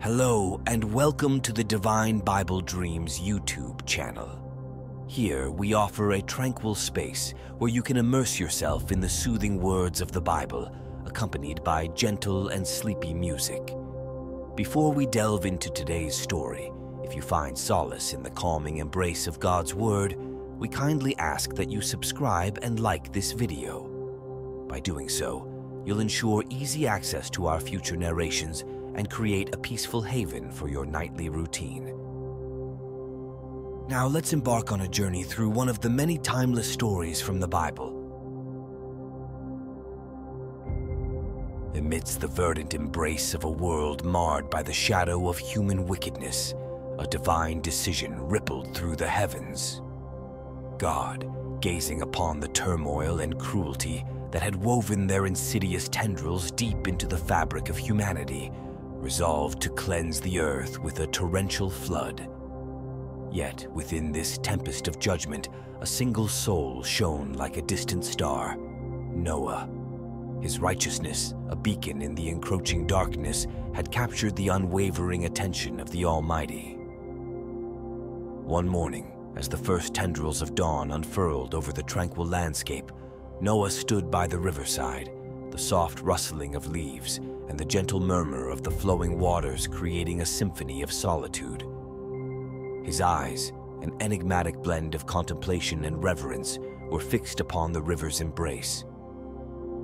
Hello and welcome to the Divine Bible Dreams YouTube channel. Here we offer a tranquil space where you can immerse yourself in the soothing words of the Bible, accompanied by gentle and sleepy music. Before we delve into today's story, if you find solace in the calming embrace of God's Word, we kindly ask that you subscribe and like this video. By doing so, you'll ensure easy access to our future narrations and create a peaceful haven for your nightly routine. Now let's embark on a journey through one of the many timeless stories from the Bible. Amidst the verdant embrace of a world marred by the shadow of human wickedness, a divine decision rippled through the heavens. God, gazing upon the turmoil and cruelty that had woven their insidious tendrils deep into the fabric of humanity, resolved to cleanse the earth with a torrential flood. Yet within this tempest of judgment, a single soul shone like a distant star, Noah. His righteousness, a beacon in the encroaching darkness, had captured the unwavering attention of the Almighty. One morning, as the first tendrils of dawn unfurled over the tranquil landscape, Noah stood by the riverside, the soft rustling of leaves and the gentle murmur of the flowing waters creating a symphony of solitude. His eyes, an enigmatic blend of contemplation and reverence, were fixed upon the river's embrace.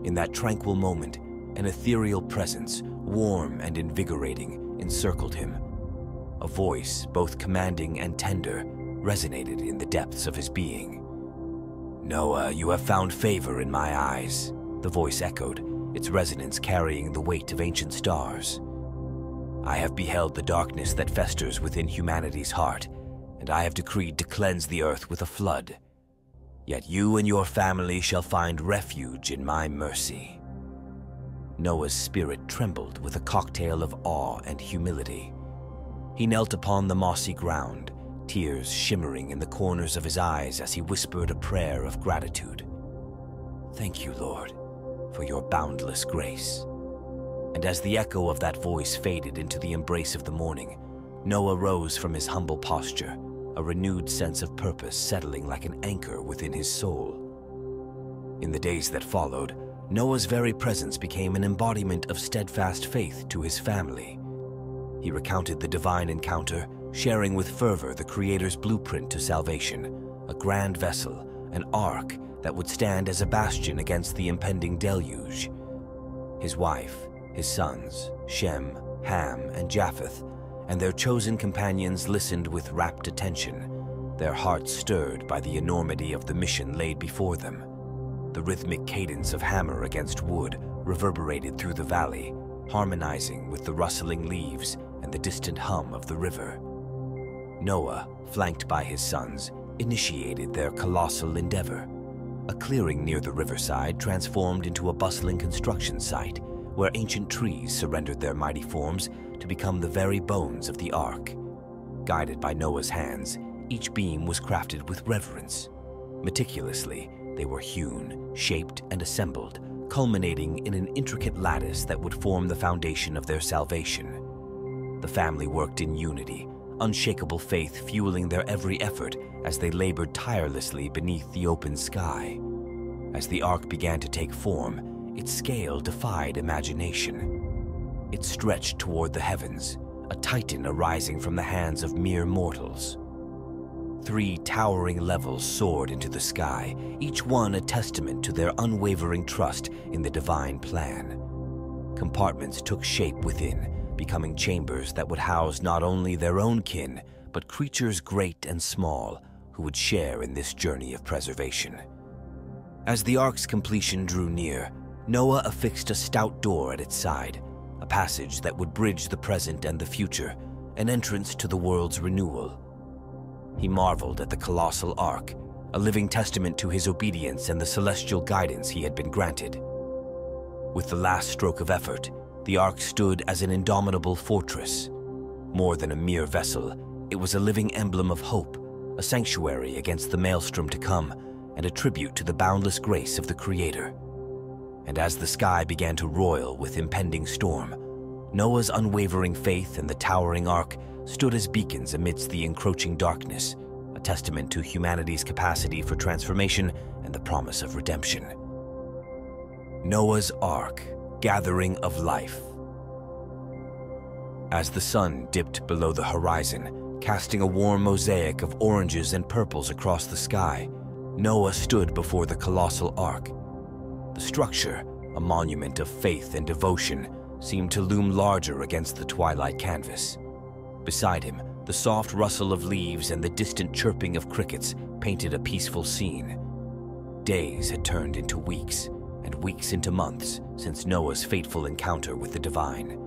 In that tranquil moment, an ethereal presence, warm and invigorating, encircled him. A voice, both commanding and tender, resonated in the depths of his being. "Noah, you have found favor in my eyes," the voice echoed, its resonance carrying the weight of ancient stars. "I have beheld the darkness that festers within humanity's heart, and I have decreed to cleanse the earth with a flood. Yet you and your family shall find refuge in my mercy." Noah's spirit trembled with a cocktail of awe and humility. He knelt upon the mossy ground, tears shimmering in the corners of his eyes as he whispered a prayer of gratitude. "Thank you, Lord, for your boundless grace." And as the echo of that voice faded into the embrace of the morning, Noah rose from his humble posture, a renewed sense of purpose settling like an anchor within his soul. In the days that followed, Noah's very presence became an embodiment of steadfast faith to his family. He recounted the divine encounter, sharing with fervor the Creator's blueprint to salvation, a grand vessel, an ark that would stand as a bastion against the impending deluge. His wife, his sons, Shem, Ham, and Japheth, and their chosen companions listened with rapt attention, their hearts stirred by the enormity of the mission laid before them. The rhythmic cadence of hammer against wood reverberated through the valley, harmonizing with the rustling leaves and the distant hum of the river. Noah, flanked by his sons, initiated their colossal endeavor. A clearing near the riverside transformed into a bustling construction site where ancient trees surrendered their mighty forms to become the very bones of the ark. Guided by Noah's hands, each beam was crafted with reverence. Meticulously, they were hewn, shaped, and assembled, culminating in an intricate lattice that would form the foundation of their salvation. The family worked in unity, unshakable faith fueling their every effort as they labored tirelessly beneath the open sky. As the ark began to take form, its scale defied imagination. It stretched toward the heavens, a titan arising from the hands of mere mortals. 3 towering levels soared into the sky, each one a testament to their unwavering trust in the divine plan. Compartments took shape within, becoming chambers that would house not only their own kin, but creatures great and small who would share in this journey of preservation. As the ark's completion drew near, Noah affixed a stout door at its side, a passage that would bridge the present and the future, an entrance to the world's renewal. He marveled at the colossal ark, a living testament to his obedience and the celestial guidance he had been granted. With the last stroke of effort, the ark stood as an indomitable fortress. More than a mere vessel, it was a living emblem of hope, a sanctuary against the maelstrom to come, and a tribute to the boundless grace of the Creator. And as the sky began to roil with impending storm, Noah's unwavering faith and the towering ark stood as beacons amidst the encroaching darkness, a testament to humanity's capacity for transformation and the promise of redemption. Noah's Ark, gathering of life. As the sun dipped below the horizon, casting a warm mosaic of oranges and purples across the sky, Noah stood before the colossal ark. The structure, a monument of faith and devotion, seemed to loom larger against the twilight canvas. Beside him, the soft rustle of leaves and the distant chirping of crickets painted a peaceful scene. Days had turned into weeks, and weeks into months since Noah's fateful encounter with the divine.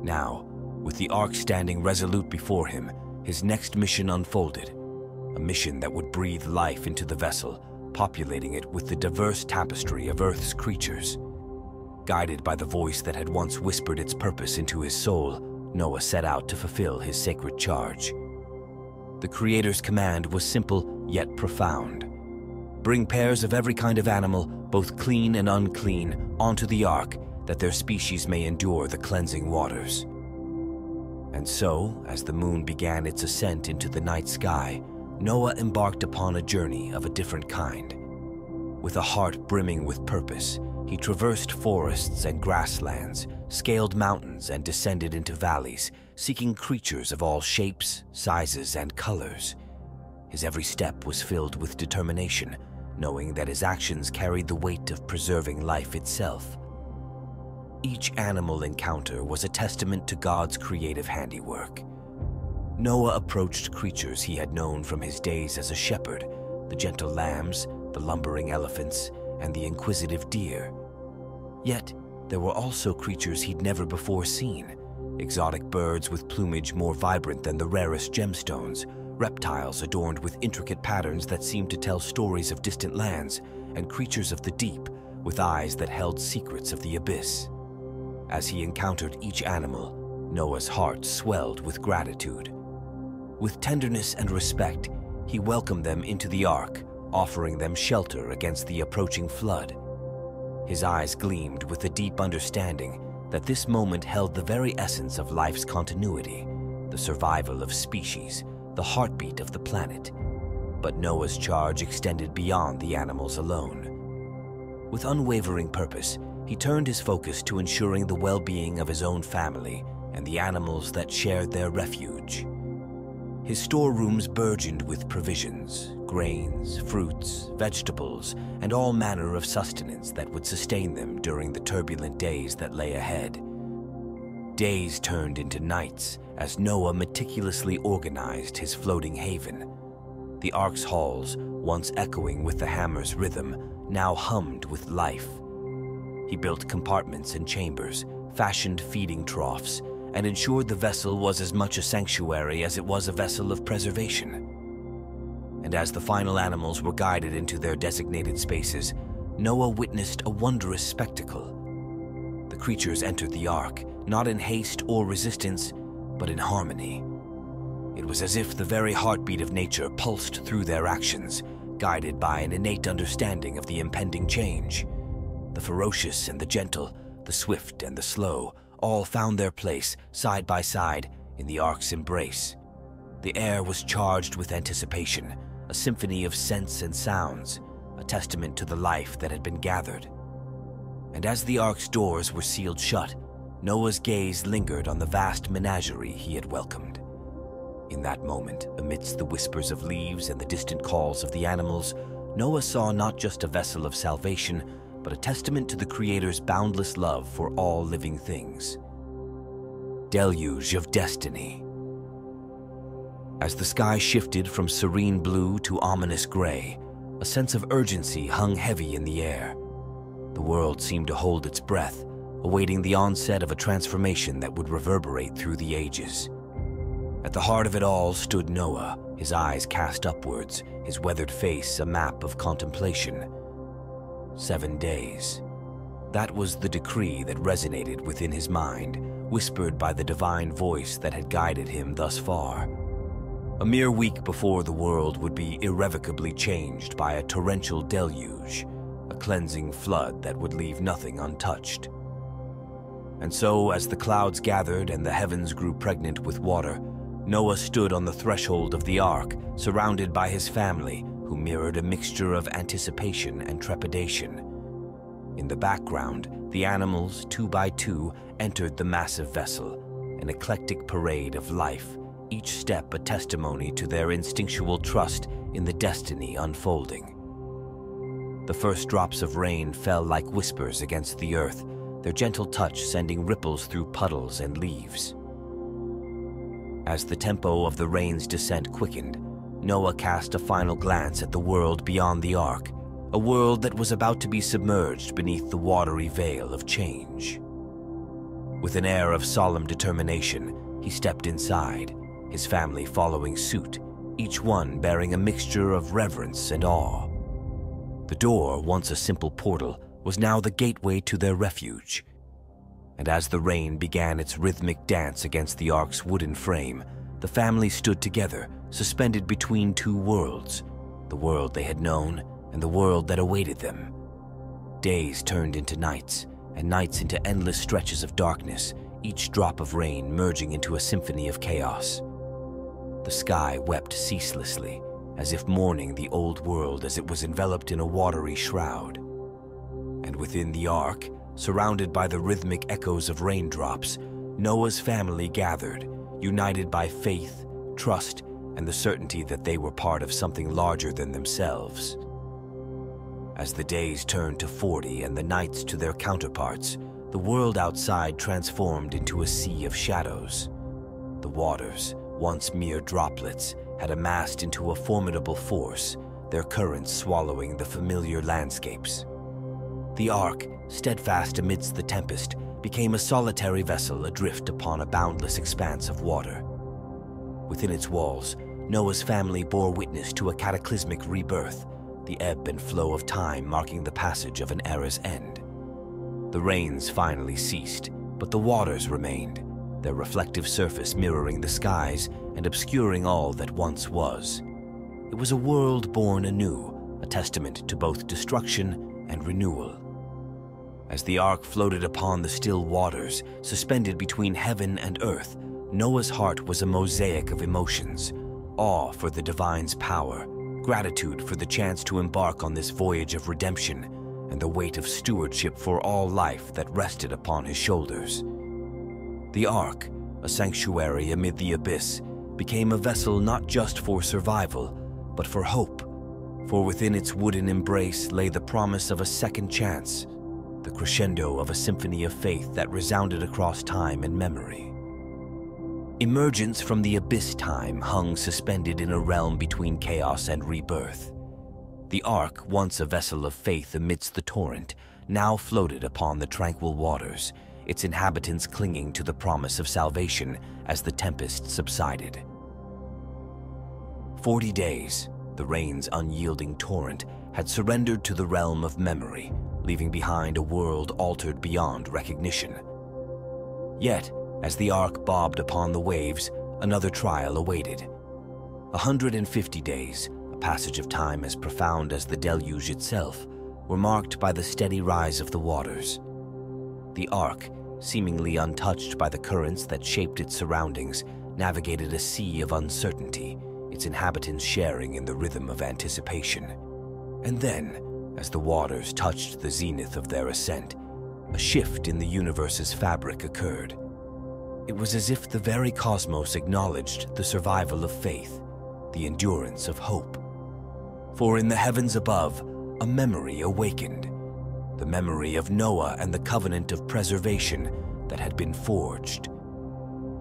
Now, with the ark standing resolute before him, his next mission unfolded, a mission that would breathe life into the vessel, populating it with the diverse tapestry of Earth's creatures. Guided by the voice that had once whispered its purpose into his soul, Noah set out to fulfill his sacred charge. The Creator's command was simple yet profound. Bring pairs of every kind of animal, both clean and unclean, onto the ark, that their species may endure the cleansing waters. And so, as the moon began its ascent into the night sky, Noah embarked upon a journey of a different kind. With a heart brimming with purpose, he traversed forests and grasslands, scaled mountains and descended into valleys, seeking creatures of all shapes, sizes, and colors. His every step was filled with determination, knowing that his actions carried the weight of preserving life itself. Each animal encounter was a testament to God's creative handiwork. Noah approached creatures he had known from his days as a shepherd, the gentle lambs, the lumbering elephants, and the inquisitive deer. Yet, there were also creatures he'd never before seen, exotic birds with plumage more vibrant than the rarest gemstones, reptiles adorned with intricate patterns that seemed to tell stories of distant lands, and creatures of the deep with eyes that held secrets of the abyss. As he encountered each animal, Noah's heart swelled with gratitude. With tenderness and respect, he welcomed them into the ark, offering them shelter against the approaching flood. His eyes gleamed with a deep understanding that this moment held the very essence of life's continuity, the survival of species, the heartbeat of the planet. But Noah's charge extended beyond the animals alone. With unwavering purpose, he turned his focus to ensuring the well-being of his own family and the animals that shared their refuge. His storerooms burgeoned with provisions, grains, fruits, vegetables, and all manner of sustenance that would sustain them during the turbulent days that lay ahead. Days turned into nights as Noah meticulously organized his floating haven. The ark's halls, once echoing with the hammer's rhythm, now hummed with life. He built compartments and chambers, fashioned feeding troughs, and ensured the vessel was as much a sanctuary as it was a vessel of preservation. And as the final animals were guided into their designated spaces, Noah witnessed a wondrous spectacle. The creatures entered the ark, not in haste or resistance, but in harmony. It was as if the very heartbeat of nature pulsed through their actions, guided by an innate understanding of the impending change. The ferocious and the gentle, the swift and the slow, all found their place, side by side, in the ark's embrace. The air was charged with anticipation, a symphony of scents and sounds, a testament to the life that had been gathered. And as the ark's doors were sealed shut, Noah's gaze lingered on the vast menagerie he had welcomed. In that moment, amidst the whispers of leaves and the distant calls of the animals, Noah saw not just a vessel of salvation, but a testament to the Creator's boundless love for all living things. Deluge of Destiny. As the sky shifted from serene blue to ominous gray, a sense of urgency hung heavy in the air. The world seemed to hold its breath, awaiting the onset of a transformation that would reverberate through the ages. At the heart of it all stood Noah, his eyes cast upwards, his weathered face a map of contemplation. 7 days. That was the decree that resonated within his mind, whispered by the divine voice that had guided him thus far. A mere week before the world would be irrevocably changed by a torrential deluge, a cleansing flood that would leave nothing untouched. And so, as the clouds gathered and the heavens grew pregnant with water, Noah stood on the threshold of the ark, surrounded by his family, who mirrored a mixture of anticipation and trepidation. In the background, the animals, 2 by 2, entered the massive vessel, an eclectic parade of life, each step a testimony to their instinctual trust in the destiny unfolding. The first drops of rain fell like whispers against the earth, their gentle touch sending ripples through puddles and leaves. As the tempo of the rain's descent quickened, Noah cast a final glance at the world beyond the ark, a world that was about to be submerged beneath the watery veil of change. With an air of solemn determination, he stepped inside, his family following suit, each one bearing a mixture of reverence and awe. The door, once a simple portal, was now the gateway to their refuge. And as the rain began its rhythmic dance against the ark's wooden frame, the family stood together, suspended between 2 worlds, the world they had known and the world that awaited them. Days turned into nights, and nights into endless stretches of darkness, each drop of rain merging into a symphony of chaos. The sky wept ceaselessly, as if mourning the old world as it was enveloped in a watery shroud. And within the ark, surrounded by the rhythmic echoes of raindrops, Noah's family gathered, united by faith, trust, and the certainty that they were part of something larger than themselves. As the days turned to 40 and the nights to their counterparts, the world outside transformed into a sea of shadows. The waters, once mere droplets, had amassed into a formidable force, their currents swallowing the familiar landscapes. The ark, steadfast amidst the tempest, became a solitary vessel adrift upon a boundless expanse of water. Within its walls, Noah's family bore witness to a cataclysmic rebirth, the ebb and flow of time marking the passage of an era's end. The rains finally ceased, but the waters remained, their reflective surface mirroring the skies and obscuring all that once was. It was a world born anew, a testament to both destruction and renewal. As the ark floated upon the still waters, suspended between heaven and earth, Noah's heart was a mosaic of emotions: awe for the divine's power, gratitude for the chance to embark on this voyage of redemption, and the weight of stewardship for all life that rested upon his shoulders. The ark, a sanctuary amid the abyss, became a vessel not just for survival, but for hope, for within its wooden embrace lay the promise of a second chance, the crescendo of a symphony of faith that resounded across time and memory. Emergence from the abyss time hung suspended in a realm between chaos and rebirth. The ark, once a vessel of faith amidst the torrent, now floated upon the tranquil waters, its inhabitants clinging to the promise of salvation as the tempest subsided. 40 days, the rain's unyielding torrent had surrendered to the realm of memory, leaving behind a world altered beyond recognition. Yet, as the ark bobbed upon the waves, another trial awaited. 150 days, a passage of time as profound as the deluge itself, were marked by the steady rise of the waters. The ark, seemingly untouched by the currents that shaped its surroundings, navigated a sea of uncertainty, its inhabitants sharing in the rhythm of anticipation. And then, as the waters touched the zenith of their ascent, a shift in the universe's fabric occurred. It was as if the very cosmos acknowledged the survival of faith, the endurance of hope. For in the heavens above, a memory awakened, the memory of Noah and the covenant of preservation that had been forged.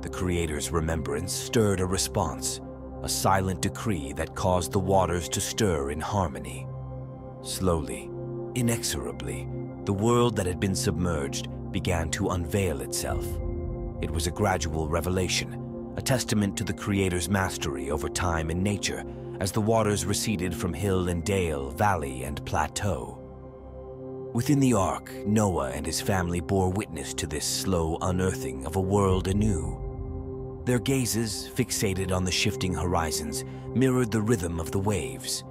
The Creator's remembrance stirred a response, a silent decree that caused the waters to stir in harmony. Slowly, inexorably, the world that had been submerged began to unveil itself. It was a gradual revelation, a testament to the Creator's mastery over time and nature as the waters receded from hill and dale, valley and plateau. Within the ark, Noah and his family bore witness to this slow unearthing of a world anew. Their gazes, fixated on the shifting horizons, mirrored the rhythm of the waves,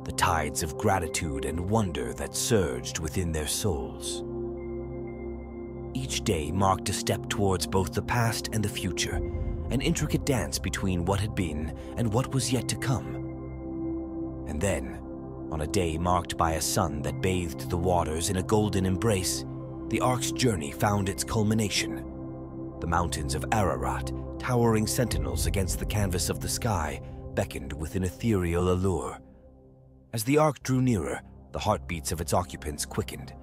the tides of gratitude and wonder that surged within their souls. Each day marked a step towards both the past and the future, an intricate dance between what had been and what was yet to come. And then, on a day marked by a sun that bathed the waters in a golden embrace, the Ark's journey found its culmination. The mountains of Ararat, towering sentinels against the canvas of the sky, beckoned with an ethereal allure. As the Ark drew nearer, the heartbeats of its occupants quickened.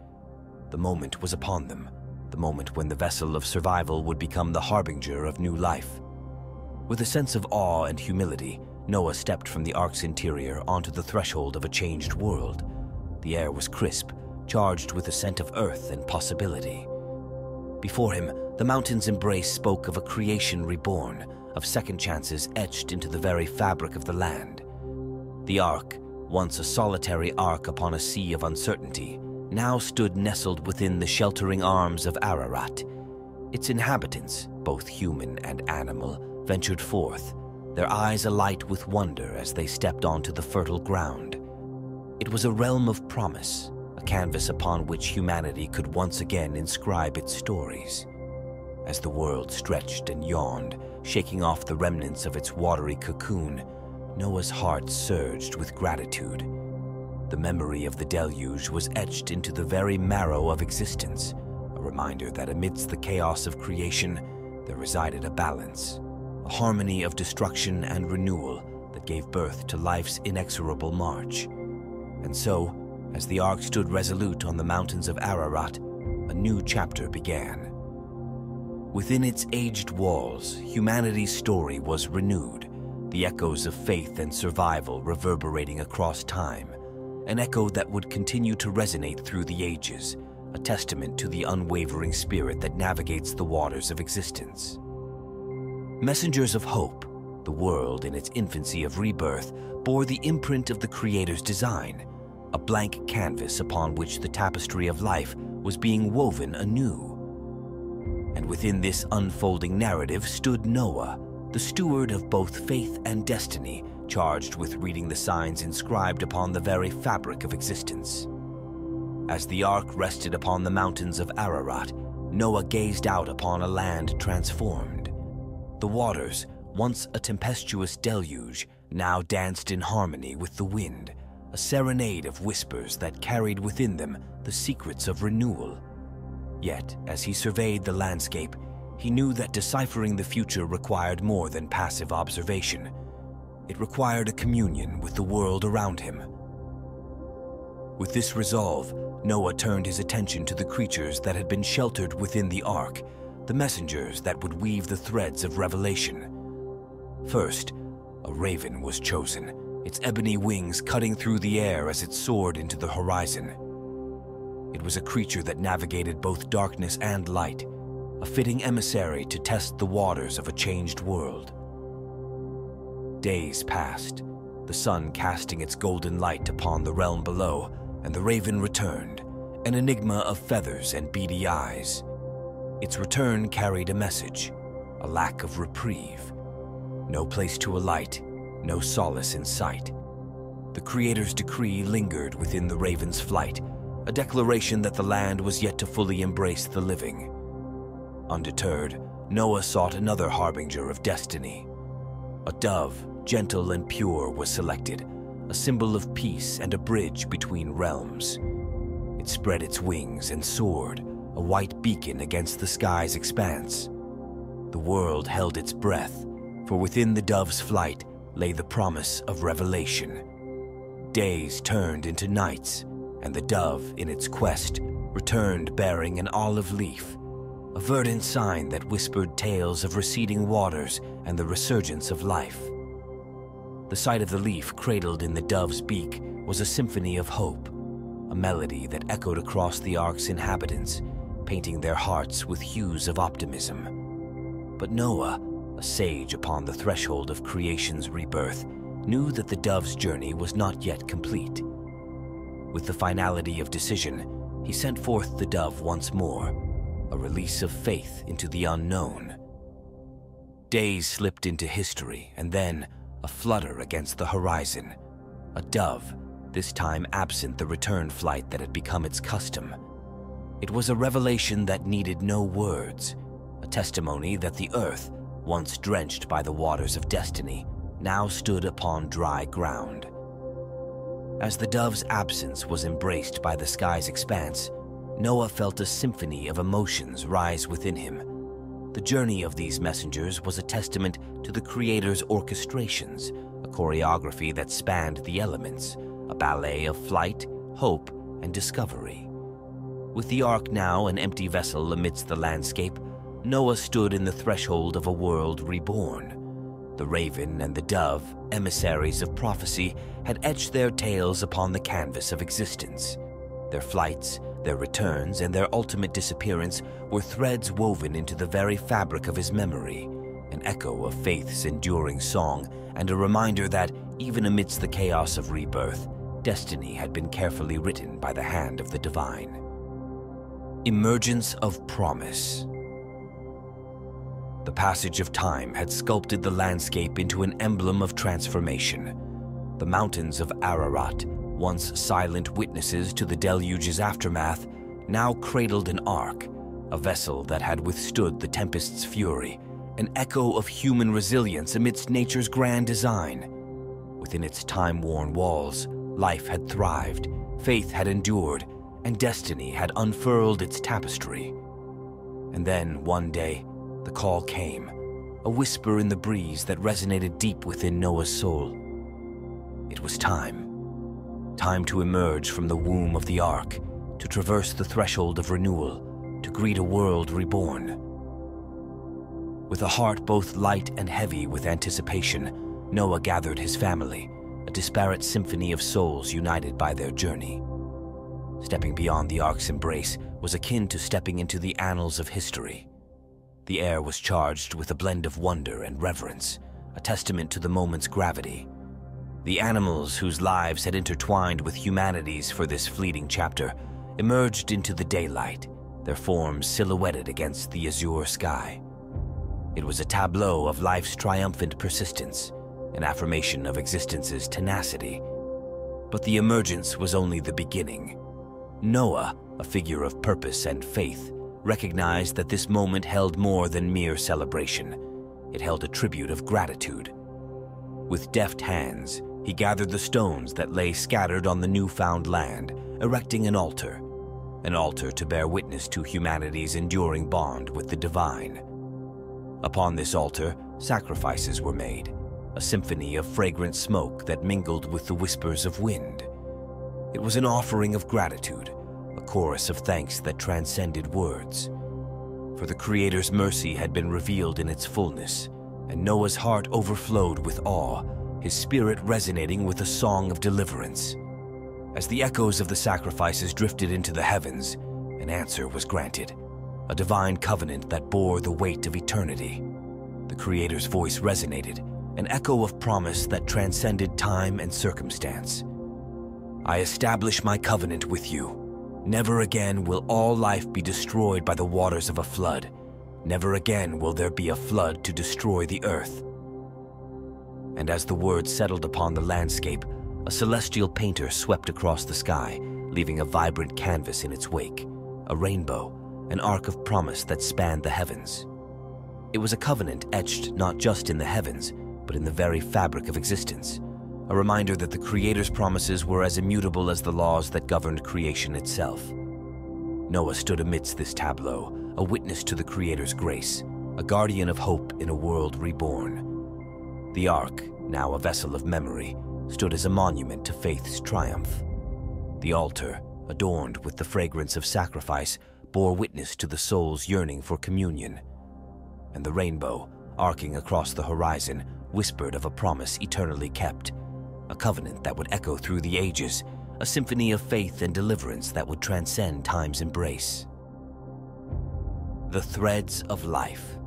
The moment was upon them, the moment when the vessel of survival would become the harbinger of new life. With a sense of awe and humility, Noah stepped from the Ark's interior onto the threshold of a changed world. The air was crisp, charged with a scent of earth and possibility. Before him, the mountain's embrace spoke of a creation reborn, of second chances etched into the very fabric of the land. The Ark, once a solitary ark upon a sea of uncertainty, now stood nestled within the sheltering arms of Ararat. Its inhabitants, both human and animal, ventured forth, their eyes alight with wonder as they stepped onto the fertile ground. It was a realm of promise, a canvas upon which humanity could once again inscribe its stories. As the world stretched and yawned, shaking off the remnants of its watery cocoon, Noah's heart surged with gratitude. The memory of the deluge was etched into the very marrow of existence, a reminder that amidst the chaos of creation, there resided a balance, a harmony of destruction and renewal that gave birth to life's inexorable march. And so, as the Ark stood resolute on the mountains of Ararat, a new chapter began. Within its aged walls, humanity's story was renewed, the echoes of faith and survival reverberating across time, an echo that would continue to resonate through the ages, a testament to the unwavering spirit that navigates the waters of existence. Messengers of hope, the world in its infancy of rebirth, bore the imprint of the Creator's design, a blank canvas upon which the tapestry of life was being woven anew. And within this unfolding narrative stood Noah, the steward of both faith and destiny, charged with reading the signs inscribed upon the very fabric of existence. As the Ark rested upon the mountains of Ararat, Noah gazed out upon a land transformed. The waters, once a tempestuous deluge, now danced in harmony with the wind, a serenade of whispers that carried within them the secrets of renewal. Yet, as he surveyed the landscape, he knew that deciphering the future required more than passive observation. It required a communion with the world around him. With this resolve, Noah turned his attention to the creatures that had been sheltered within the Ark, the messengers that would weave the threads of revelation. First, a raven was chosen, its ebony wings cutting through the air as it soared into the horizon. It was a creature that navigated both darkness and light, a fitting emissary to test the waters of a changed world. Days passed, the sun casting its golden light upon the realm below, and the raven returned, an enigma of feathers and beady eyes. Its return carried a message, a lack of reprieve. No place to alight, no solace in sight. The Creator's decree lingered within the raven's flight, a declaration that the land was yet to fully embrace the living. Undeterred, Noah sought another harbinger of destiny. A dove, gentle and pure, was selected, a symbol of peace and a bridge between realms. It spread its wings and soared, a white beacon against the sky's expanse. The world held its breath, for within the dove's flight lay the promise of revelation. Days turned into nights, and the dove, in its quest, returned bearing an olive leaf, a verdant sign that whispered tales of receding waters and the resurgence of life. The sight of the leaf cradled in the dove's beak was a symphony of hope, a melody that echoed across the Ark's inhabitants, painting their hearts with hues of optimism. But Noah, a sage upon the threshold of creation's rebirth, knew that the dove's journey was not yet complete. With the finality of decision, he sent forth the dove once more, a release of faith into the unknown. Days slipped into history, and then a flutter against the horizon. A dove, this time absent the return flight that had become its custom. It was a revelation that needed no words, a testimony that the earth, once drenched by the waters of destiny, now stood upon dry ground. As the dove's absence was embraced by the sky's expanse, Noah felt a symphony of emotions rise within him. The journey of these messengers was a testament to the Creator's orchestrations, a choreography that spanned the elements, a ballet of flight, hope, and discovery. With the ark now an empty vessel amidst the landscape, Noah stood in the threshold of a world reborn. The raven and the dove, emissaries of prophecy, had etched their tales upon the canvas of existence. Their flights, their returns, and their ultimate disappearance were threads woven into the very fabric of his memory, an echo of faith's enduring song, and a reminder that, even amidst the chaos of rebirth, destiny had been carefully written by the hand of the divine. Emergence of promise. The passage of time had sculpted the landscape into an emblem of transformation. The mountains of Ararat, once silent witnesses to the deluge's aftermath, now cradled an ark, a vessel that had withstood the tempest's fury, an echo of human resilience amidst nature's grand design. Within its time-worn walls, life had thrived, faith had endured, and destiny had unfurled its tapestry. And then, one day, the call came, a whisper in the breeze that resonated deep within Noah's soul. It was time. Time to emerge from the womb of the ark, to traverse the threshold of renewal, to greet a world reborn. With a heart both light and heavy with anticipation, Noah gathered his family, a disparate symphony of souls united by their journey. Stepping beyond the ark's embrace was akin to stepping into the annals of history. The air was charged with a blend of wonder and reverence, a testament to the moment's gravity. The animals whose lives had intertwined with humanity's for this fleeting chapter emerged into the daylight, their forms silhouetted against the azure sky. It was a tableau of life's triumphant persistence, an affirmation of existence's tenacity. But the emergence was only the beginning. Noah, a figure of purpose and faith, recognized that this moment held more than mere celebration. It held a tribute of gratitude. With deft hands, he gathered the stones that lay scattered on the newfound land, erecting an altar to bear witness to humanity's enduring bond with the divine. Upon this altar, sacrifices were made, a symphony of fragrant smoke that mingled with the whispers of wind. It was an offering of gratitude, a chorus of thanks that transcended words. For the Creator's mercy had been revealed in its fullness, and Noah's heart overflowed with awe, his spirit resonating with a song of deliverance. As the echoes of the sacrifices drifted into the heavens, an answer was granted, a divine covenant that bore the weight of eternity. The Creator's voice resonated, an echo of promise that transcended time and circumstance. I establish my covenant with you. Never again will all life be destroyed by the waters of a flood. Never again will there be a flood to destroy the earth. And as the words settled upon the landscape, a celestial painter swept across the sky, leaving a vibrant canvas in its wake, a rainbow, an arc of promise that spanned the heavens. It was a covenant etched not just in the heavens, but in the very fabric of existence, a reminder that the Creator's promises were as immutable as the laws that governed creation itself. Noah stood amidst this tableau, a witness to the Creator's grace, a guardian of hope in a world reborn. The ark, now a vessel of memory, stood as a monument to faith's triumph. The altar, adorned with the fragrance of sacrifice, bore witness to the soul's yearning for communion. And the rainbow, arcing across the horizon, whispered of a promise eternally kept, a covenant that would echo through the ages, a symphony of faith and deliverance that would transcend time's embrace. The threads of life.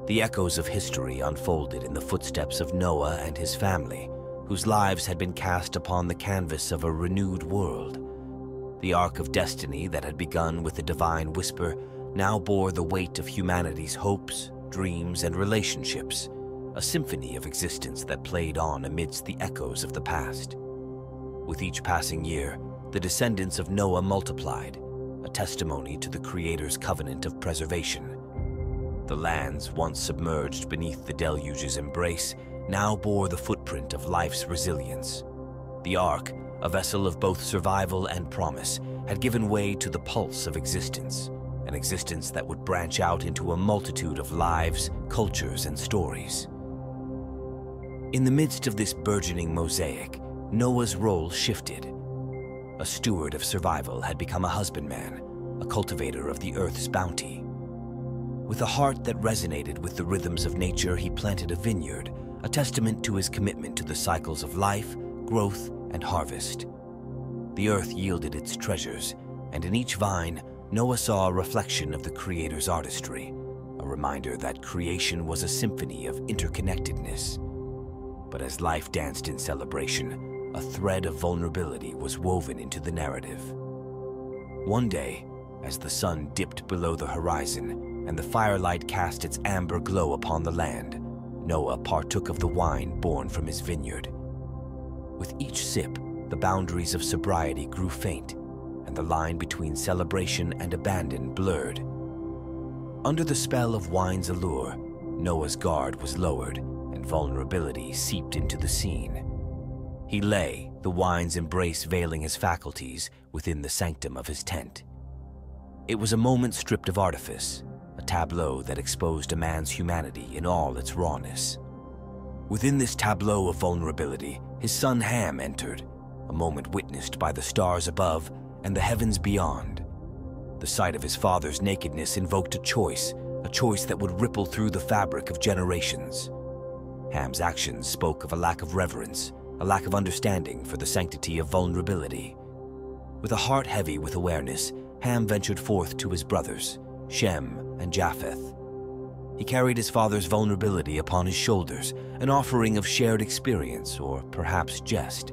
The echoes of history unfolded in the footsteps of Noah and his family, whose lives had been cast upon the canvas of a renewed world. The arc of destiny that had begun with a divine whisper now bore the weight of humanity's hopes, dreams, and relationships, a symphony of existence that played on amidst the echoes of the past. With each passing year, the descendants of Noah multiplied, a testimony to the Creator's covenant of preservation. The lands once submerged beneath the deluge's embrace now bore the footprint of life's resilience. The Ark, a vessel of both survival and promise, had given way to the pulse of existence, an existence that would branch out into a multitude of lives, cultures, and stories. In the midst of this burgeoning mosaic, Noah's role shifted. A steward of survival had become a husbandman, a cultivator of the earth's bounty. With a heart that resonated with the rhythms of nature, he planted a vineyard, a testament to his commitment to the cycles of life, growth, and harvest. The earth yielded its treasures, and in each vine, Noah saw a reflection of the Creator's artistry, a reminder that creation was a symphony of interconnectedness. But as life danced in celebration, a thread of vulnerability was woven into the narrative. One day, as the sun dipped below the horizon and the firelight cast its amber glow upon the land, Noah partook of the wine born from his vineyard. With each sip, the boundaries of sobriety grew faint, and the line between celebration and abandon blurred. Under the spell of wine's allure, Noah's guard was lowered, and vulnerability seeped into the scene. He lay, the wine's embrace veiling his faculties, within the sanctum of his tent. It was a moment stripped of artifice, a tableau that exposed a man's humanity in all its rawness. Within this tableau of vulnerability, his son Ham entered, a moment witnessed by the stars above and the heavens beyond. The sight of his father's nakedness invoked a choice that would ripple through the fabric of generations. Ham's actions spoke of a lack of reverence, a lack of understanding for the sanctity of vulnerability. With a heart heavy with awareness, Ham ventured forth to his brothers, Shem and Japheth. He carried his father's vulnerability upon his shoulders, an offering of shared experience or perhaps jest.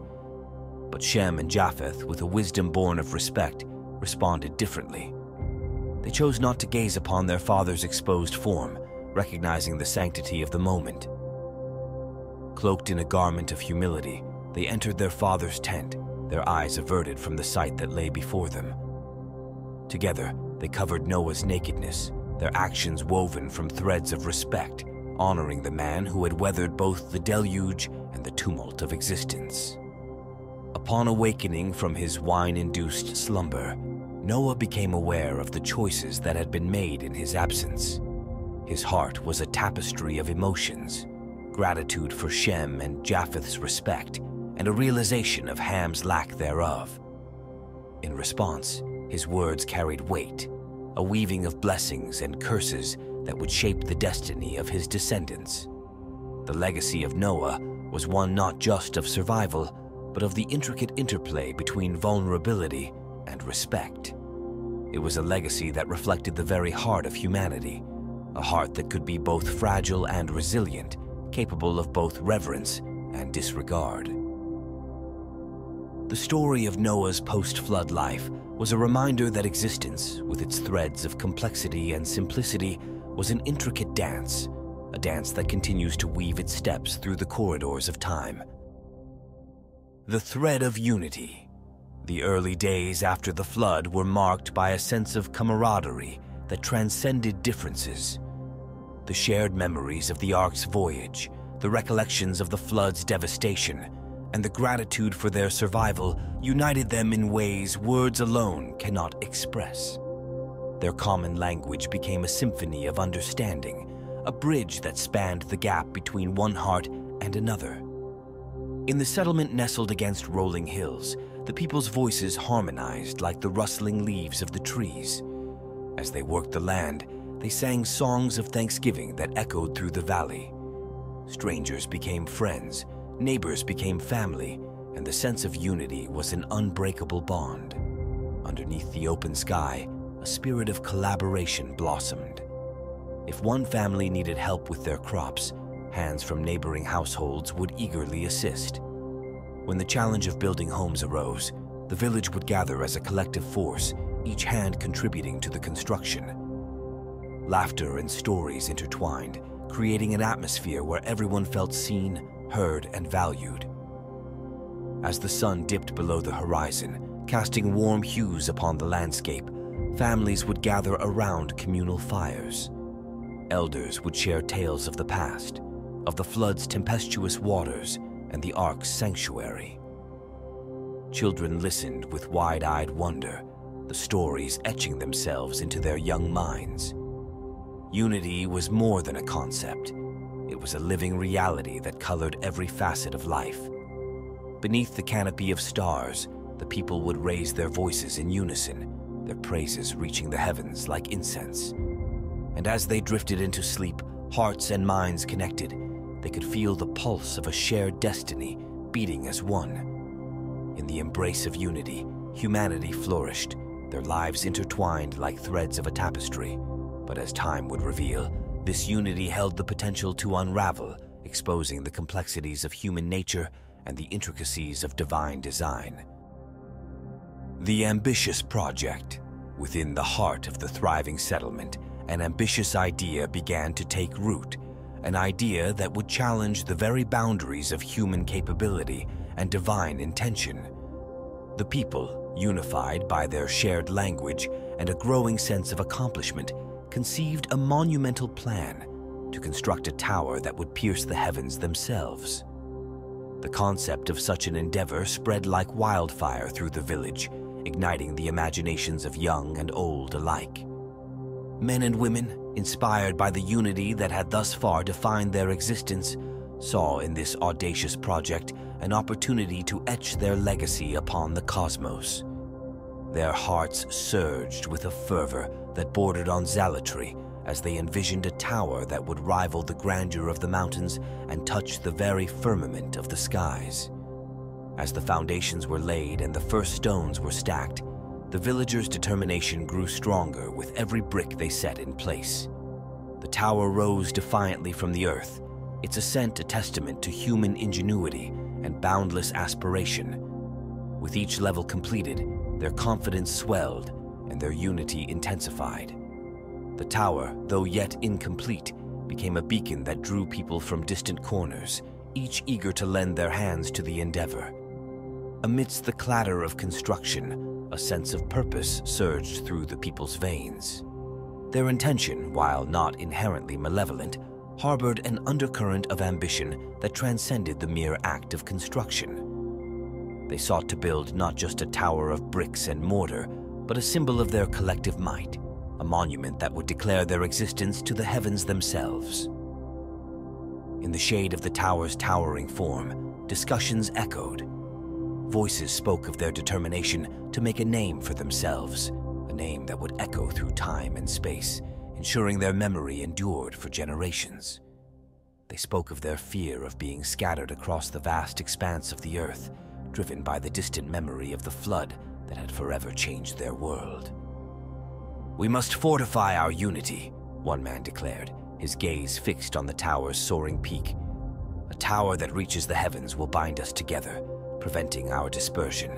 But Shem and Japheth, with a wisdom born of respect, responded differently. They chose not to gaze upon their father's exposed form, recognizing the sanctity of the moment. Cloaked in a garment of humility, they entered their father's tent, their eyes averted from the sight that lay before them. Together, they covered Noah's nakedness, their actions woven from threads of respect, honoring the man who had weathered both the deluge and the tumult of existence. Upon awakening from his wine-induced slumber, Noah became aware of the choices that had been made in his absence. His heart was a tapestry of emotions, gratitude for Shem and Japheth's respect, and a realization of Ham's lack thereof. In response, his words carried weight, a weaving of blessings and curses that would shape the destiny of his descendants. The legacy of Noah was one not just of survival, but of the intricate interplay between vulnerability and respect. It was a legacy that reflected the very heart of humanity, a heart that could be both fragile and resilient, capable of both reverence and disregard. The story of Noah's post-flood life was a reminder that existence, with its threads of complexity and simplicity, was an intricate dance, a dance that continues to weave its steps through the corridors of time. The thread of unity. The early days after the flood were marked by a sense of camaraderie that transcended differences. The shared memories of the Ark's voyage, the recollections of the flood's devastation, and the gratitude for their survival united them in ways words alone cannot express. Their common language became a symphony of understanding, a bridge that spanned the gap between one heart and another. In the settlement nestled against rolling hills, the people's voices harmonized like the rustling leaves of the trees. As they worked the land, they sang songs of thanksgiving that echoed through the valley. Strangers became friends, neighbors became family, and the sense of unity was an unbreakable bond. Underneath the open sky, a spirit of collaboration blossomed. If one family needed help with their crops, hands from neighboring households would eagerly assist. When the challenge of building homes arose, the village would gather as a collective force, each hand contributing to the construction. Laughter and stories intertwined, creating an atmosphere where everyone felt seen, heard, and valued. As the sun dipped below the horizon, casting warm hues upon the landscape, Families would gather around communal fires. Elders would share tales of the past, of the flood's tempestuous waters and the Ark's sanctuary. Children listened with wide-eyed wonder, the stories etching themselves into their young minds. Unity was more than a concept. It was a living reality that colored every facet of life. Beneath the canopy of stars, the people would raise their voices in unison, their praises reaching the heavens like incense. And as they drifted into sleep, hearts and minds connected, they could feel the pulse of a shared destiny beating as one. In the embrace of unity, humanity flourished, their lives intertwined like threads of a tapestry. But as time would reveal, this unity held the potential to unravel, exposing the complexities of human nature and the intricacies of divine design. The ambitious project. Within the heart of the thriving settlement, an ambitious idea began to take root, an idea that would challenge the very boundaries of human capability and divine intention. The people, unified by their shared language and a growing sense of accomplishment, conceived a monumental plan to construct a tower that would pierce the heavens themselves. The concept of such an endeavor spread like wildfire through the village, igniting the imaginations of young and old alike. Men and women, inspired by the unity that had thus far defined their existence, saw in this audacious project an opportunity to etch their legacy upon the cosmos. Their hearts surged with a fervor that bordered on zealotry as they envisioned a tower that would rival the grandeur of the mountains and touch the very firmament of the skies. As the foundations were laid and the first stones were stacked, the villagers' determination grew stronger with every brick they set in place. The tower rose defiantly from the earth, its ascent a testament to human ingenuity and boundless aspiration. With each level completed, their confidence swelled and their unity intensified. The tower, though yet incomplete, became a beacon that drew people from distant corners, each eager to lend their hands to the endeavor. Amidst the clatter of construction, a sense of purpose surged through the people's veins. Their intention, while not inherently malevolent, harbored an undercurrent of ambition that transcended the mere act of construction. They sought to build not just a tower of bricks and mortar, but a symbol of their collective might, a monument that would declare their existence to the heavens themselves. In the shade of the tower's towering form, discussions echoed. Voices spoke of their determination to make a name for themselves, a name that would echo through time and space, ensuring their memory endured for generations. They spoke of their fear of being scattered across the vast expanse of the earth, driven by the distant memory of the flood that had forever changed their world. "We must fortify our unity," one man declared, his gaze fixed on the tower's soaring peak. "A tower that reaches the heavens will bind us together, preventing our dispersion."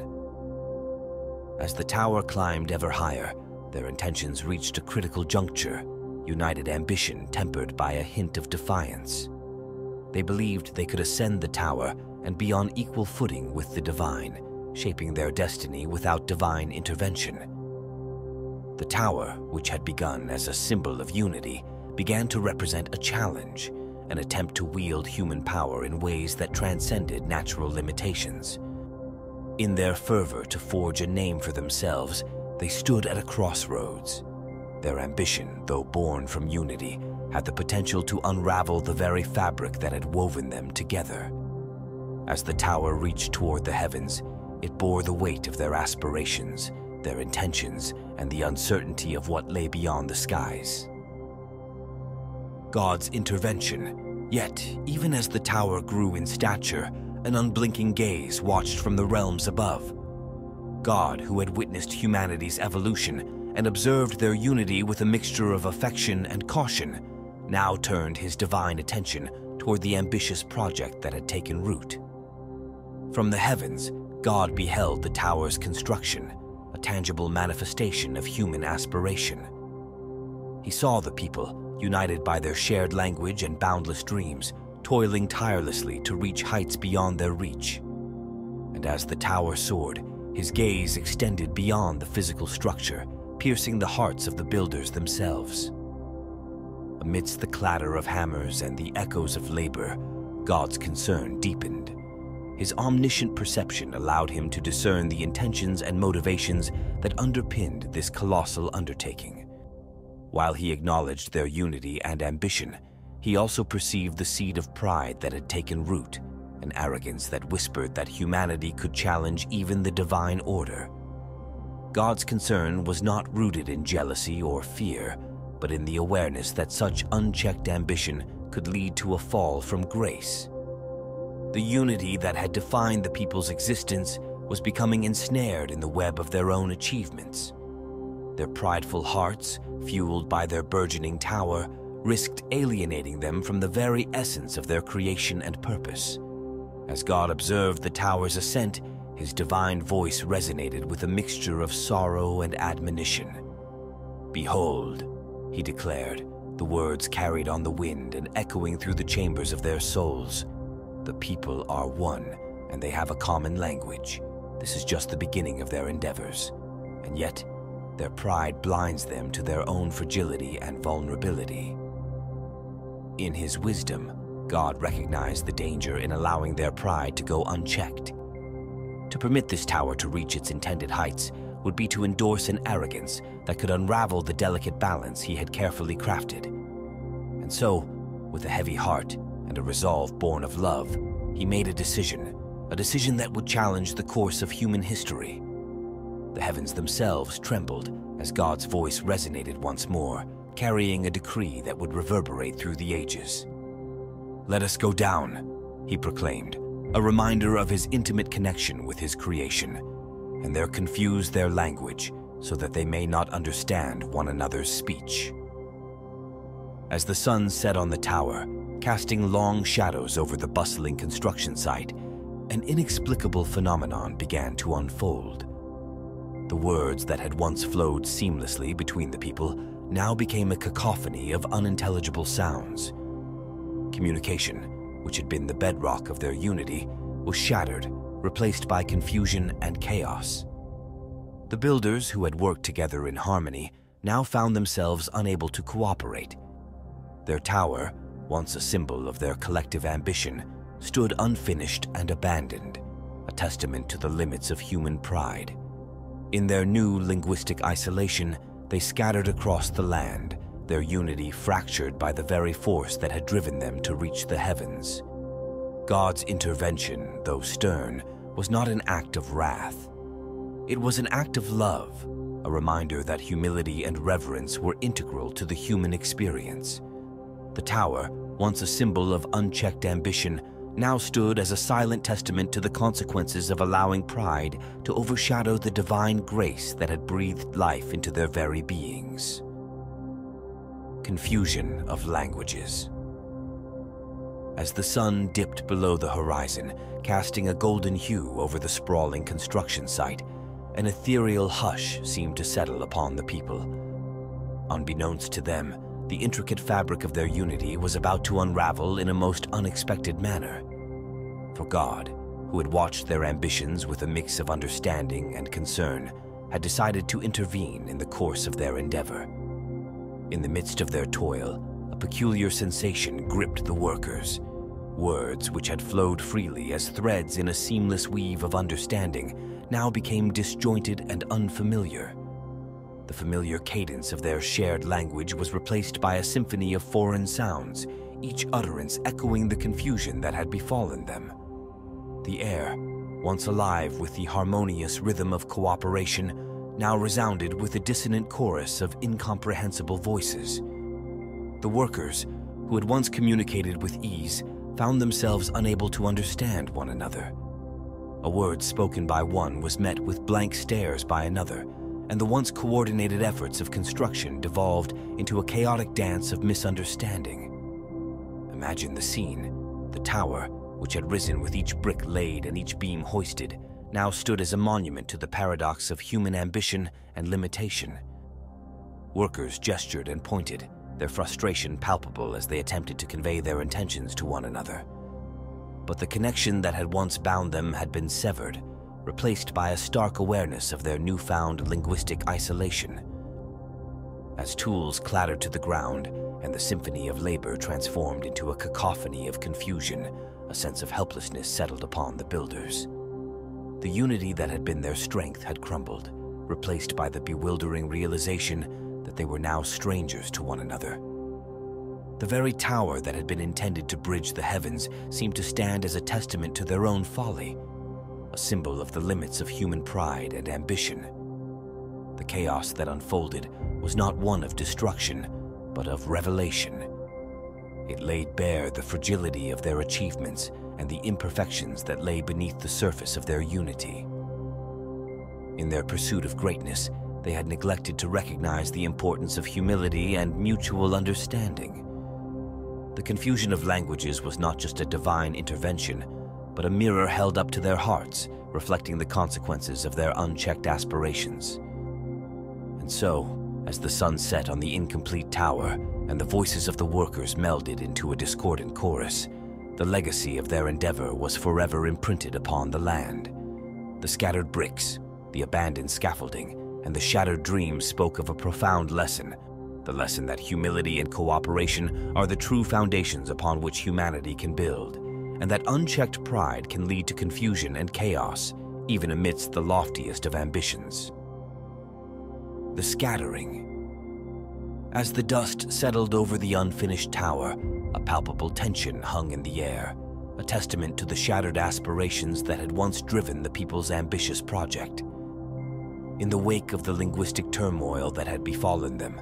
As the tower climbed ever higher, their intentions reached a critical juncture, united ambition tempered by a hint of defiance. They believed they could ascend the tower and be on equal footing with the divine, shaping their destiny without divine intervention. The tower, which had begun as a symbol of unity, began to represent a challenge, an attempt to wield human power in ways that transcended natural limitations. In their fervor to forge a name for themselves, they stood at a crossroads. Their ambition, though born from unity, had the potential to unravel the very fabric that had woven them together. As the tower reached toward the heavens, it bore the weight of their aspirations, their intentions, and the uncertainty of what lay beyond the skies. God's intervention. Yet, even as the tower grew in stature, an unblinking gaze watched from the realms above. God, who had witnessed humanity's evolution and observed their unity with a mixture of affection and caution, now turned his divine attention toward the ambitious project that had taken root. From the heavens, God beheld the tower's construction, a tangible manifestation of human aspiration. He saw the people, united by their shared language and boundless dreams, toiling tirelessly to reach heights beyond their reach. And as the tower soared, his gaze extended beyond the physical structure, piercing the hearts of the builders themselves. Amidst the clatter of hammers and the echoes of labor, God's concern deepened. His omniscient perception allowed him to discern the intentions and motivations that underpinned this colossal undertaking. While he acknowledged their unity and ambition, he also perceived the seed of pride that had taken root, an arrogance that whispered that humanity could challenge even the divine order. God's concern was not rooted in jealousy or fear, but in the awareness that such unchecked ambition could lead to a fall from grace. The unity that had defined the people's existence was becoming ensnared in the web of their own achievements. Their prideful hearts, fueled by their burgeoning tower, risked alienating them from the very essence of their creation and purpose. As God observed the tower's ascent, his divine voice resonated with a mixture of sorrow and admonition. "Behold," he declared, the words carried on the wind and echoing through the chambers of their souls. "The people are one, and they have a common language. This is just the beginning of their endeavors. And yet, their pride blinds them to their own fragility and vulnerability." In his wisdom, God recognized the danger in allowing their pride to go unchecked. To permit this tower to reach its intended heights would be to endorse an arrogance that could unravel the delicate balance he had carefully crafted. And so, with a heavy heart and a resolve born of love, he made a decision that would challenge the course of human history. The heavens themselves trembled as God's voice resonated once more, carrying a decree that would reverberate through the ages. "Let us go down," he proclaimed, a reminder of his intimate connection with his creation, "and there confuse their language so that they may not understand one another's speech." As the sun set on the tower, casting long shadows over the bustling construction site, an inexplicable phenomenon began to unfold. The words that had once flowed seamlessly between the people now became a cacophony of unintelligible sounds. Communication, which had been the bedrock of their unity, was shattered, replaced by confusion and chaos. The builders who had worked together in harmony now found themselves unable to cooperate. Their tower, once a symbol of their collective ambition, stood unfinished and abandoned, a testament to the limits of human pride. In their new linguistic isolation, they scattered across the land, their unity fractured by the very force that had driven them to reach the heavens. God's intervention, though stern, was not an act of wrath. It was an act of love, a reminder that humility and reverence were integral to the human experience. The tower, once a symbol of unchecked ambition, now stood as a silent testament to the consequences of allowing pride to overshadow the divine grace that had breathed life into their very beings. Confusion of languages. As the sun dipped below the horizon, casting a golden hue over the sprawling construction site, an ethereal hush seemed to settle upon the people. Unbeknownst to them, the intricate fabric of their unity was about to unravel in a most unexpected manner. For God, who had watched their ambitions with a mix of understanding and concern, had decided to intervene in the course of their endeavor. In the midst of their toil, a peculiar sensation gripped the workers. Words which had flowed freely as threads in a seamless weave of understanding now became disjointed and unfamiliar. The familiar cadence of their shared language was replaced by a symphony of foreign sounds, each utterance echoing the confusion that had befallen them. The air, once alive with the harmonious rhythm of cooperation, now resounded with a dissonant chorus of incomprehensible voices. The workers, who had once communicated with ease, found themselves unable to understand one another. A word spoken by one was met with blank stares by another, and the once coordinated efforts of construction devolved into a chaotic dance of misunderstanding. Imagine the scene. The tower, which had risen with each brick laid and each beam hoisted, now stood as a monument to the paradox of human ambition and limitation. Workers gestured and pointed, their frustration palpable as they attempted to convey their intentions to one another. But the connection that had once bound them had been severed, replaced by a stark awareness of their newfound linguistic isolation, as tools clattered to the ground and the symphony of labor transformed into a cacophony of confusion. A sense of helplessness settled upon the builders. The unity that had been their strength had crumbled, replaced by the bewildering realization that they were now strangers to one another. The very tower that had been intended to bridge the heavens seemed to stand as a testament to their own folly, a symbol of the limits of human pride and ambition. The chaos that unfolded was not one of destruction, but of revelation. It laid bare the fragility of their achievements and the imperfections that lay beneath the surface of their unity. In their pursuit of greatness, they had neglected to recognize the importance of humility and mutual understanding. The confusion of languages was not just a divine intervention, but a mirror held up to their hearts, reflecting the consequences of their unchecked aspirations. And so, as the sun set on the incomplete tower and the voices of the workers melded into a discordant chorus, the legacy of their endeavor was forever imprinted upon the land. The scattered bricks, the abandoned scaffolding, and the shattered dreams spoke of a profound lesson, the lesson that humility and cooperation are the true foundations upon which humanity can build, and that unchecked pride can lead to confusion and chaos, even amidst the loftiest of ambitions. The scattering. As the dust settled over the unfinished tower, a palpable tension hung in the air, a testament to the shattered aspirations that had once driven the people's ambitious project. In the wake of the linguistic turmoil that had befallen them,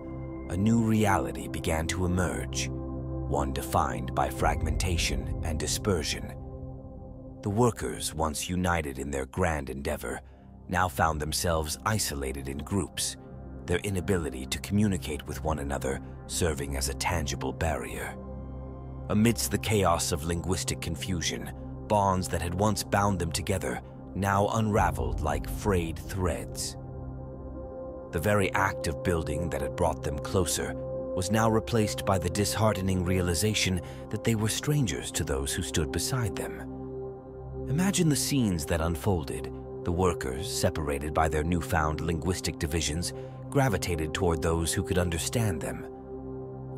a new reality began to emerge, one defined by fragmentation and dispersion. The workers, once united in their grand endeavor, now found themselves isolated in groups, their inability to communicate with one another serving as a tangible barrier. Amidst the chaos of linguistic confusion, bonds that had once bound them together now unraveled like frayed threads. The very act of building that had brought them closer was now replaced by the disheartening realization that they were strangers to those who stood beside them. Imagine the scenes that unfolded. The workers, separated by their newfound linguistic divisions, gravitated toward those who could understand them.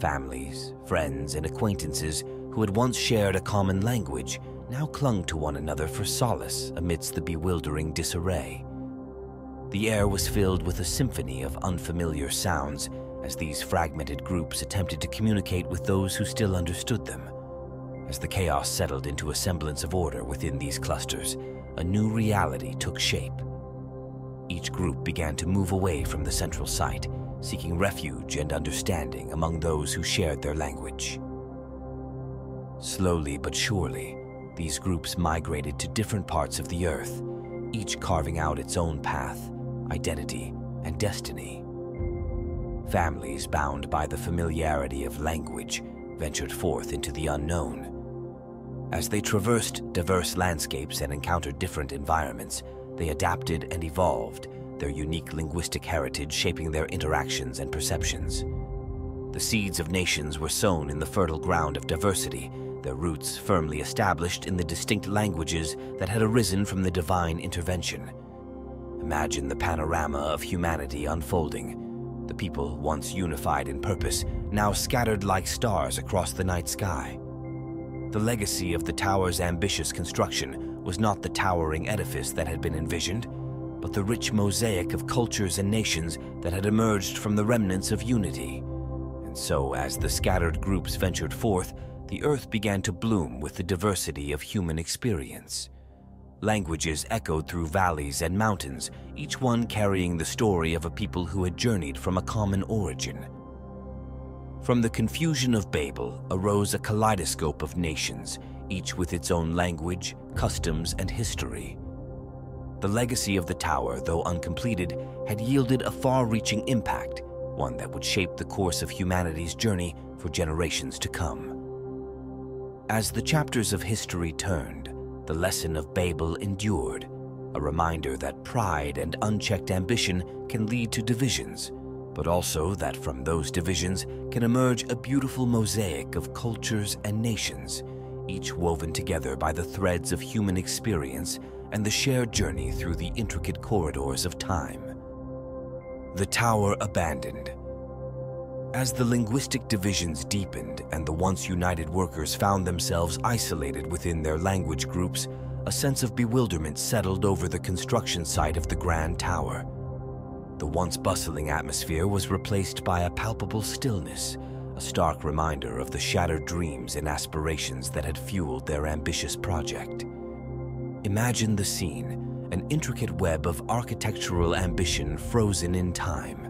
Families, friends, and acquaintances who had once shared a common language now clung to one another for solace amidst the bewildering disarray. The air was filled with a symphony of unfamiliar sounds as these fragmented groups attempted to communicate with those who still understood them. As the chaos settled into a semblance of order within these clusters, a new reality took shape. Each group began to move away from the central site, seeking refuge and understanding among those who shared their language. Slowly but surely, these groups migrated to different parts of the earth, each carving out its own path, identity, and destiny. Families bound by the familiarity of language ventured forth into the unknown. As they traversed diverse landscapes and encountered different environments, they adapted and evolved, their unique linguistic heritage shaping their interactions and perceptions. The seeds of nations were sown in the fertile ground of diversity, their roots firmly established in the distinct languages that had arisen from the divine intervention. Imagine the panorama of humanity unfolding. The people, once unified in purpose, now scattered like stars across the night sky. The legacy of the tower's ambitious construction was not the towering edifice that had been envisioned, but the rich mosaic of cultures and nations that had emerged from the remnants of unity. And so, as the scattered groups ventured forth, the earth began to bloom with the diversity of human experience. Languages echoed through valleys and mountains, each one carrying the story of a people who had journeyed from a common origin. From the confusion of Babel arose a kaleidoscope of nations, each with its own language, customs, and history. The legacy of the tower, though uncompleted, had yielded a far-reaching impact, one that would shape the course of humanity's journey for generations to come. As the chapters of history turned, the lesson of Babel endured, a reminder that pride and unchecked ambition can lead to divisions, but also that from those divisions can emerge a beautiful mosaic of cultures and nations, each woven together by the threads of human experience and the shared journey through the intricate corridors of time. The tower abandoned. As the linguistic divisions deepened and the once united workers found themselves isolated within their language groups, a sense of bewilderment settled over the construction site of the Grand Tower. The once bustling atmosphere was replaced by a palpable stillness, a stark reminder of the shattered dreams and aspirations that had fueled their ambitious project. Imagine the scene, an intricate web of architectural ambition frozen in time.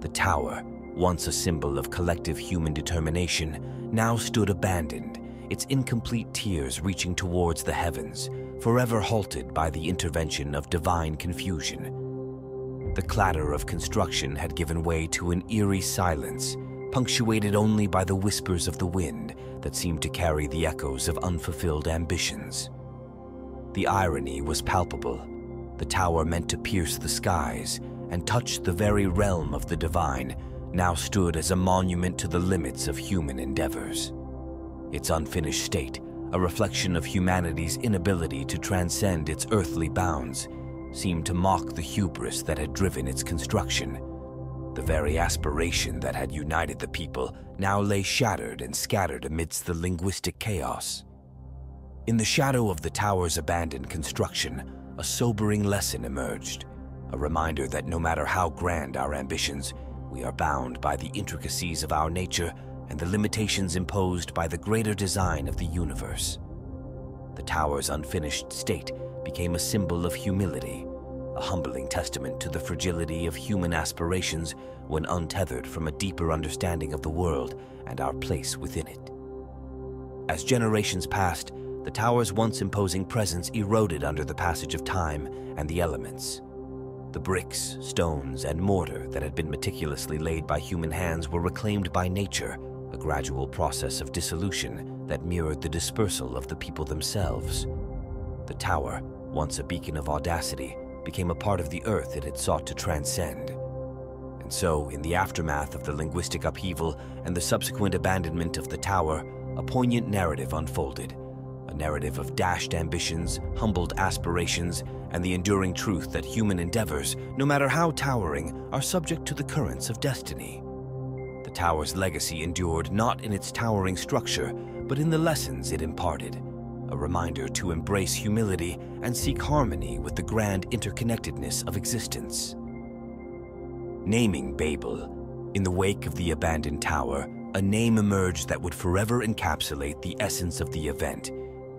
The tower, once a symbol of collective human determination, now stood abandoned, its incomplete tiers reaching towards the heavens, forever halted by the intervention of divine confusion. The clatter of construction had given way to an eerie silence, punctuated only by the whispers of the wind that seemed to carry the echoes of unfulfilled ambitions. The irony was palpable. The tower meant to pierce the skies and touch the very realm of the divine now stood as a monument to the limits of human endeavors. Its unfinished state, a reflection of humanity's inability to transcend its earthly bounds, seemed to mock the hubris that had driven its construction. The very aspiration that had united the people now lay shattered and scattered amidst the linguistic chaos. In the shadow of the tower's abandoned construction, a sobering lesson emerged, a reminder that no matter how grand our ambitions, we are bound by the intricacies of our nature and the limitations imposed by the greater design of the universe. The tower's unfinished state became a symbol of humility, a humbling testament to the fragility of human aspirations when untethered from a deeper understanding of the world and our place within it. As generations passed, the tower's once imposing presence eroded under the passage of time and the elements. The bricks, stones, and mortar that had been meticulously laid by human hands were reclaimed by nature, a gradual process of dissolution that mirrored the dispersal of the people themselves. The tower, once a beacon of audacity, became a part of the earth it had sought to transcend. And so, in the aftermath of the linguistic upheaval and the subsequent abandonment of the tower, a poignant narrative unfolded. A narrative of dashed ambitions, humbled aspirations, and the enduring truth that human endeavors, no matter how towering, are subject to the currents of destiny. The tower's legacy endured not in its towering structure, but in the lessons it imparted, a reminder to embrace humility and seek harmony with the grand interconnectedness of existence. Naming Babel, in the wake of the abandoned tower, a name emerged that would forever encapsulate the essence of the event,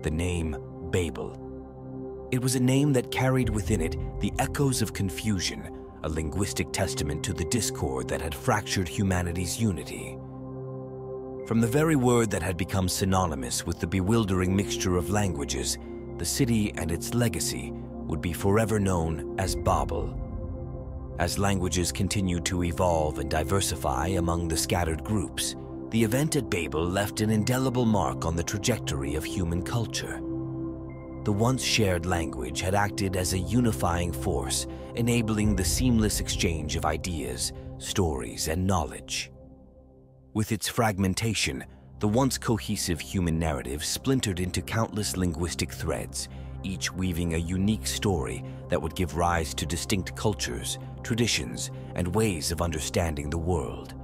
the name Babel. It was a name that carried within it the echoes of confusion, a linguistic testament to the discord that had fractured humanity's unity. From the very word that had become synonymous with the bewildering mixture of languages, the city and its legacy would be forever known as Babel. As languages continued to evolve and diversify among the scattered groups, the event at Babel left an indelible mark on the trajectory of human culture. The once shared language had acted as a unifying force, enabling the seamless exchange of ideas, stories, and knowledge. With its fragmentation, the once cohesive human narrative splintered into countless linguistic threads, each weaving a unique story that would give rise to distinct cultures, traditions, and ways of understanding the world.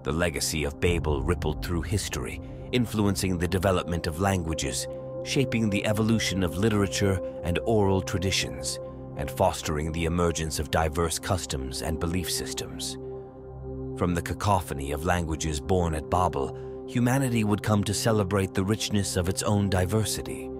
The legacy of Babel rippled through history, influencing the development of languages, shaping the evolution of literature and oral traditions, and fostering the emergence of diverse customs and belief systems. From the cacophony of languages born at Babel, humanity would come to celebrate the richness of its own diversity.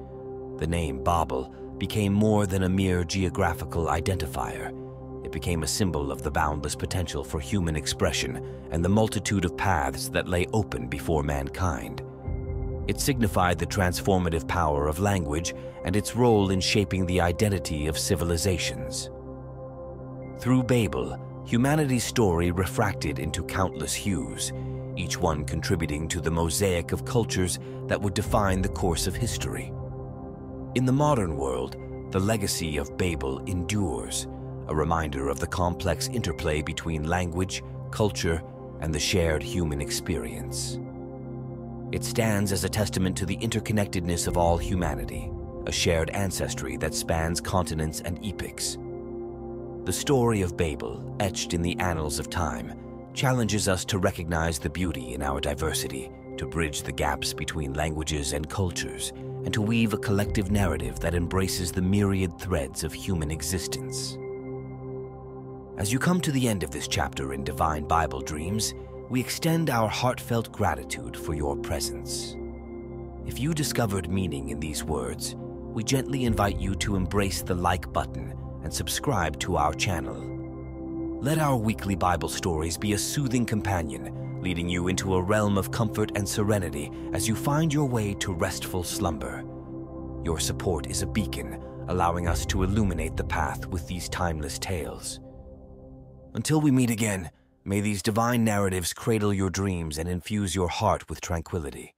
The name Babel became more than a mere geographical identifier. It became a symbol of the boundless potential for human expression and the multitude of paths that lay open before mankind. It signified the transformative power of language and its role in shaping the identity of civilizations. Through Babel, humanity's story refracted into countless hues, each one contributing to the mosaic of cultures that would define the course of history. In the modern world, the legacy of Babel endures, a reminder of the complex interplay between language, culture, and the shared human experience. It stands as a testament to the interconnectedness of all humanity, a shared ancestry that spans continents and epochs. The story of Babel, etched in the annals of time, challenges us to recognize the beauty in our diversity, to bridge the gaps between languages and cultures, and to weave a collective narrative that embraces the myriad threads of human existence. As you come to the end of this chapter in Divine Bible Dreams, we extend our heartfelt gratitude for your presence. If you discovered meaning in these words, we gently invite you to embrace the like button and subscribe to our channel. Let our weekly Bible stories be a soothing companion, leading you into a realm of comfort and serenity as you find your way to restful slumber. Your support is a beacon, allowing us to illuminate the path with these timeless tales. Until we meet again, may these divine narratives cradle your dreams and infuse your heart with tranquility.